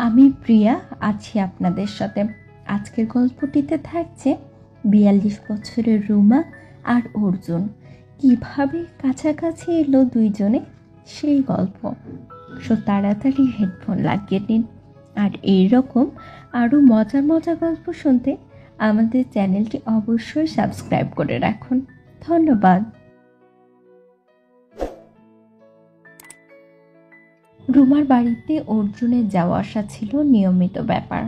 আমি প্রিয়া আছি আপনাদের সাথে। আজকের গল্পটিতে থাকছে ৪২ বছরের রুমা আর অর্জুন কিভাবে কাছাকাছি এলো দুইজনে, সেই গল্প। সো তাড়াতাড়ি হেডফোন লাগিয়ে নিন। আর এইরকম আরও মজার মজার গল্প শুনতে আমাদের চ্যানেলটি অবশ্যই সাবস্ক্রাইব করে রাখুন। ধন্যবাদ। রুমার বাড়িতে অর্জুনের যাওয়া আসা ছিল নিয়মিত ব্যাপার।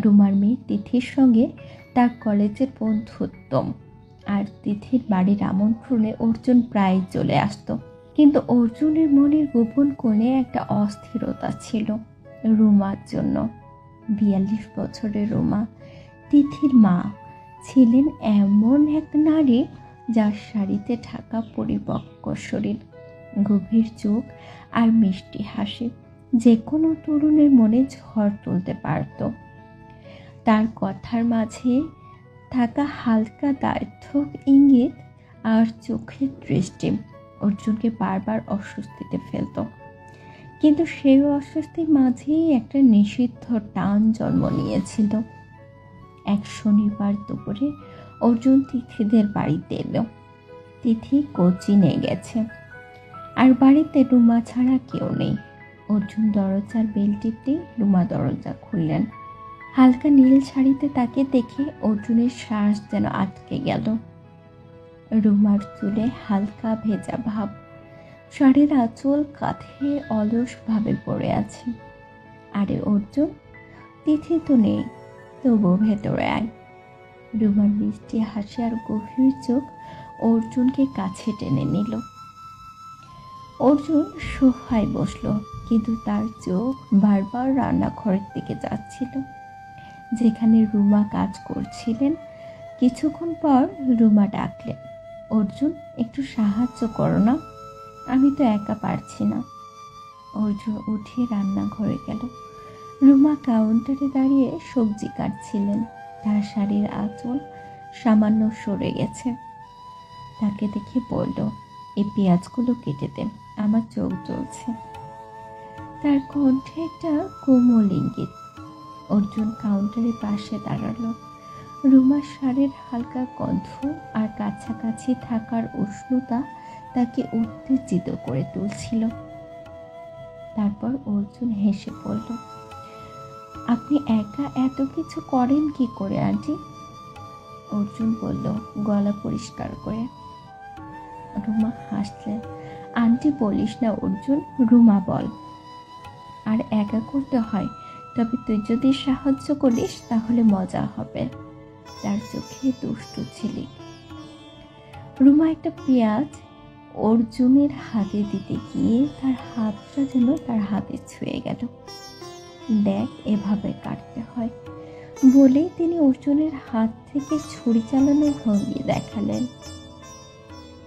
রুমার মেয়ে তিথির সঙ্গে তার কলেজের বন্ধুত্ব, আর তিথির বাড়ির আমন্ত্রণে অর্জুন প্রায় চলে আসতো। কিন্তু অর্জুনের মনের গোপন কোণে একটা অস্থিরতা ছিল রুমার জন্য। ৪২ বছরের রুমা, তিথির মা, ছিলেন এমন এক নারী যার শাড়িতে ঢাকা পরিপক্ক শরীর, গভীর চোখ আর মিষ্টি হাসি যে কোনো তরুণের মনে ঝড় তুলতে পারত। তার কথার মাঝে থাকা হালকা দ্ব্যর্থক ইঙ্গিত আর চোখের দৃষ্টি অর্জুনকে বারবার অস্বস্তিতে ফেলত। কিন্তু সেই অস্বস্তির মাঝেই একটা নিষিদ্ধ টান জন্ম নিয়েছিল। এক শনিবার দুপুরে অর্জুন তিথিদের বাড়িতে এলো। তিথি কোচিনে গেছে, আর বাড়িতে রুমা ছাড়া কেউ নেই। অর্জুন দরজার বেল টিপতেই রুমা দরজা খুললেন। হালকা নীল শাড়িতে তাকে দেখে অর্জুনের শ্বাস যেন আটকে গেল। রুমার চুলে হালকা ভেজা ভাব, শাড়ির আঁচল কাঁধে অলসভাবে পড়ে আছে। আরে অর্জুন, তিথি তো নেই, তবু ভেতরে আয়। রুমার মিষ্টি হাসি আর গভীর চোখ অর্জুনকে কাছে টেনে নিল। অর্জুন সোফায় বসলো, কিন্তু তার চোখ বারবার রান্নাঘরের দিকে যাচ্ছিল, যেখানে রুমা কাজ করছিলেন। কিছুক্ষণ পর রুমা ডাকলেন, অর্জুন একটু সাহায্য করো না, আমি তো একা পারছি না। অর্জুন উঠে রান্নাঘরে গেল। রুমা কাউন্টারে দাঁড়িয়ে সবজি কাটছিলেন। তার শাড়ির আঁচল সামান্য সরে গেছে। তাকে দেখে বলল, এই পেঁয়াজগুলো কেটে দেন, আমার চোখ জ্বলছে। তার কণ্ঠে একটা কোমল ইঙ্গিত। অর্জুন কাউন্টারের পাশে দাঁড়ালো। রুমার শাড়ির হালকা গন্ধ আর কাছাকাছি থাকার উষ্ণতা তাকে উত্তেজিত করে তুলছিল। তারপর অর্জুন হেসে বলল, আপনি একা এত কিছু করেন কি করে আন্টি? অর্জুন বলল, গলা পরিষ্কার করে। রুমা হাসলেন। আন্টি বলিস না অর্জুন, রুমা বল। আর একা করতে হয়, তবে তুই যদি সাহায্য করিস তাহলে মজা হবে। তার চোখে দুষ্টু ঝিলিক। রুমা একটা পেঁয়াজ অর্জুনের হাতে দিতে গিয়ে তার হাতটা যেন তার হাতে ছুঁয়ে গেল। দেখ, এভাবে কাটতে হয় বলেই তিনি অর্জুনের হাত থেকে ছুরি চালানোর ভঙ্গি দেখালেন।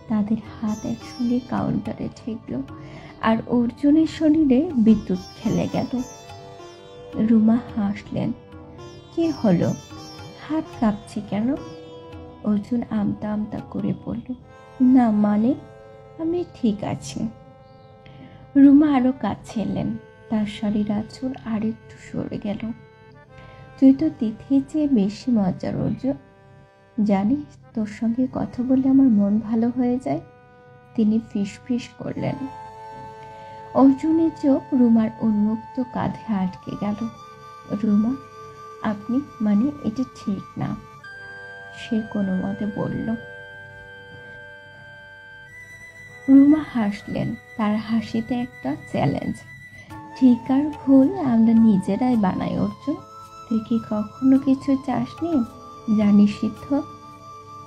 তাদের হাত একসঙ্গে কাউন্টারে ঠেকল, আর অর্জুনের শরীরে বিদ্যুৎ খেলে গেল। রুমা হাসলেন। কি হলো, হাত কাঁপছে কেন? অর্জুন আমতা আমতা করে বলল, না মানে আমি ঠিক আছি। রুমা আরো কাছে এলেন। তার শাড়ির আঁচল আর একটু সরে গেল। তুই তো তিথির চেয়ে বেশি মজার অর্জুন, জানিস তোর সঙ্গে কথা বলে আমার মন ভালো হয়ে যায়। তিনি ফিস ফিস করলেন। অর্জুনের চোখ রুমার উন্মুক্ত কাঁধে আটকে গেল। রুমা, আপনি মানে এটা ঠিক না, সে কোনো মতে বলল। রুমা হাসলেন। তার হাসিতে একটা চ্যালেঞ্জ। ঠিক আর ভুল আমরা নিজেরাই বানাই অর্জুন। তুই কি কখনো কিছু চাসনি যা নিষিদ্ধ?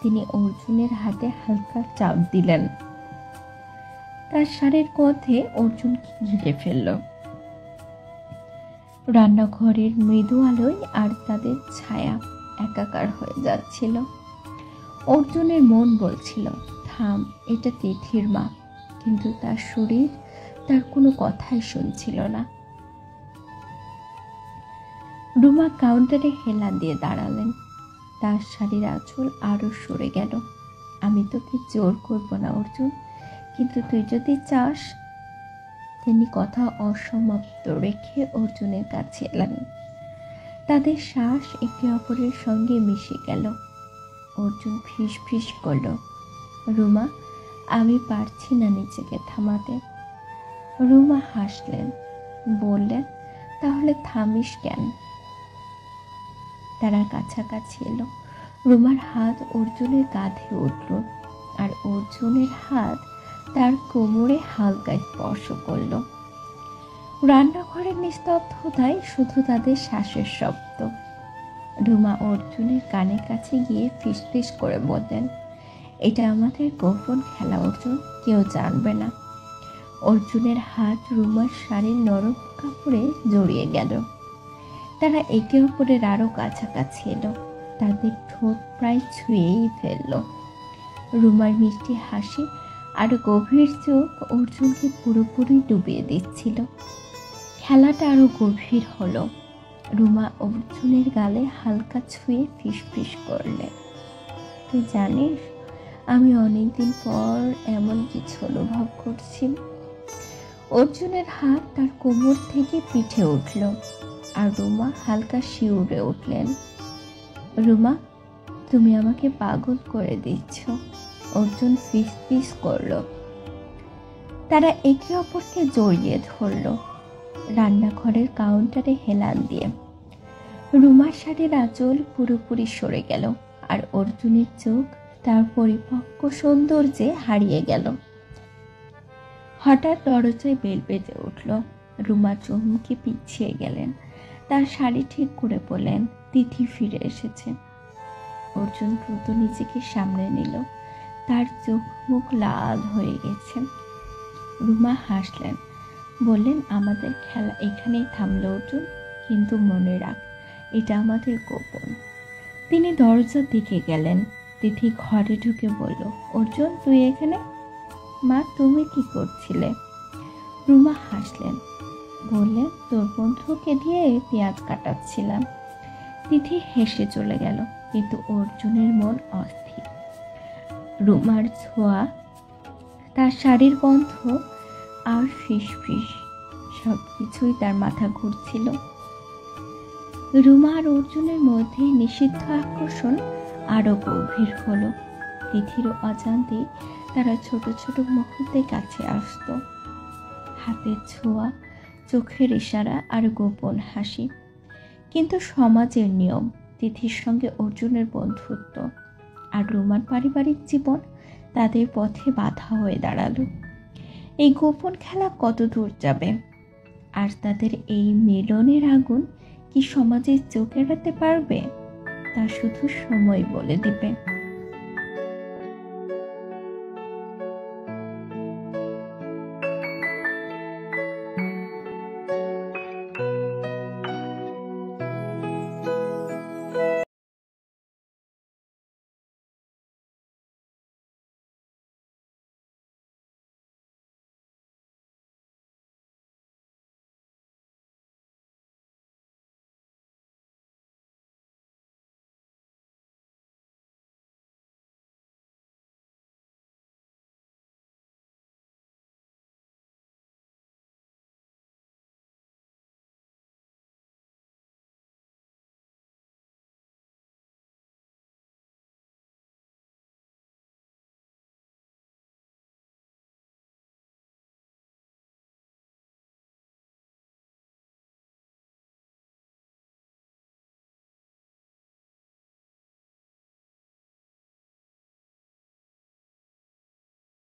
তিনি অর্জুনের হাতে হালকা চাপ দিলেন। তার শাড়ির মধ্যে অর্জুনকে ঘিরে ফেলল। রান্নাঘরের মৃদু আলোয় আর তাদের ছায়া একাকার হয়ে যাচ্ছিল। অর্জুনের মন বলছিল, থাম, এটা তিথির মা। কিন্তু তার শরীর তার কোনো কথাই শুনছিল না। রুমা কাউন্টারে হেলা দিয়ে দাঁড়ালেন। তার শাড়ির আঁচল আরো সরে গেল। আমি তোকে জোর করব না অর্জুন, কিন্তু তুই যদি চাস। তিনি কথা অসমাপ্ত রেখে অর্জুনের কাছে এলেন। তাদের শ্বাস একে অপরের সঙ্গে মিশে গেল। অর্জুন ফিস ফিস করল, রুমা, আমি পারছি না নিজেকে থামাতে। রুমা হাসলেন, বললেন, তাহলে থামিস কেন? তারা কাছাকাছি এলো। রুমার হাত অর্জুনের কাঁধে উঠল, আর অর্জুনের হাত তার কোমরে হালকা স্পর্শ করল। রান্নাঘরের নিস্তব্ধতায় শুধু তাদের শ্বাসের শব্দ। রুমা অর্জুনের কানের কাছে গিয়ে ফিসফিস করে বললেন, এটা আমাদের গোপন খেলা অর্জুন, কেউ জানবে না। অর্জুনের হাত রুমার শাড়ির নরম কাপড়ে জড়িয়ে গেল। তারা একে অপরের আরো কাছাকাছি এলো। তাদের ঠোঁট প্রায় ছুঁয়েই ফেলল। রুমার মিষ্টি হাসি আর গভীর চোখ অর্জুনকে পুরোপুরি ডুবিয়ে দিচ্ছিল। খেলাটা আরো গভীর হলো। রুমা অর্জুনের গালে হালকা ছুঁয়ে ফিসফিস করলে, তুই জানিস, আমি অনেকদিন পর এমন কিছু অনুভব করছি। অর্জুনের হাত তার কোমর থেকে পিঠে উঠল, আর রুমা হালকা শিউরে উঠলেন। রুমা, তুমি আমাকে পাগল করে দিচ্ছ, অর্জুন ফিসফিস করল। তারা একে অপরকে জড়িয়ে ধরল। রান্নাঘরের কাউন্টারে হেলান দিয়ে রুমার শাড়ির আঁচল পুরোপুরি সরে গেল, আর অর্জুনের চোখ তার পরিপক্ক সৌন্দর্যে হারিয়ে গেল। হঠাৎ দরজায় বেল বেজে উঠল। রুমা চমকে পিছিয়ে গেলেন। তার শাড়ি ঠিক করে বললেন, তিথি ফিরে এসেছে। অর্জুন দ্রুত নিজেকে সামনে নিল। তার চোখ মুখ লাল হয়ে গেছে। রুমা হাসলেন, বললেন, আমাদের খেলা এখানেই থামলো অর্জুন, কিন্তু মনে রাখ, এটা আমাদের গোপন। তিনি দরজার দিকে গেলেন। তিথি ঘরে ঢুকে বলল, অর্জুন, তুই এখানে? মা, তুমি কি করছিলে? রুমা হাসলেন, বললেন, তোর বন্ধুকে দিয়ে পেঁয়াজ কাটাচ্ছিলাম। তিথি হেসে চলে গেল, কিন্তু অর্জুনের মন অস্থির। রুমার ছোঁয়া, তার শাড়ির গন্ধ আর ফিসফিস, সবকিছুই তার মাথা ঘুরছিল। রুমা আর অর্জুনের মধ্যে নিষিদ্ধ আকর্ষণ আরো গভীর হলো। তিথির অজান্তে তারা ছোট ছোট মুহূর্তে কাছে আসত। হাতের ছোঁয়া, চোখের ইশারা আর গোপন হাসি। কিন্তু সমাজের নিয়ম, তিথির সঙ্গে অর্জুনের বন্ধুত্ব আর রুমার পারিবারিক জীবন তাদের পথে বাধা হয়ে দাঁড়ালো। এই গোপন খেলা কত দূর যাবে, আর তাদের এই মিলনের আগুন কি সমাজের চোখ এড়াতে পারবে, তা শুধু সময় বলে দিবে।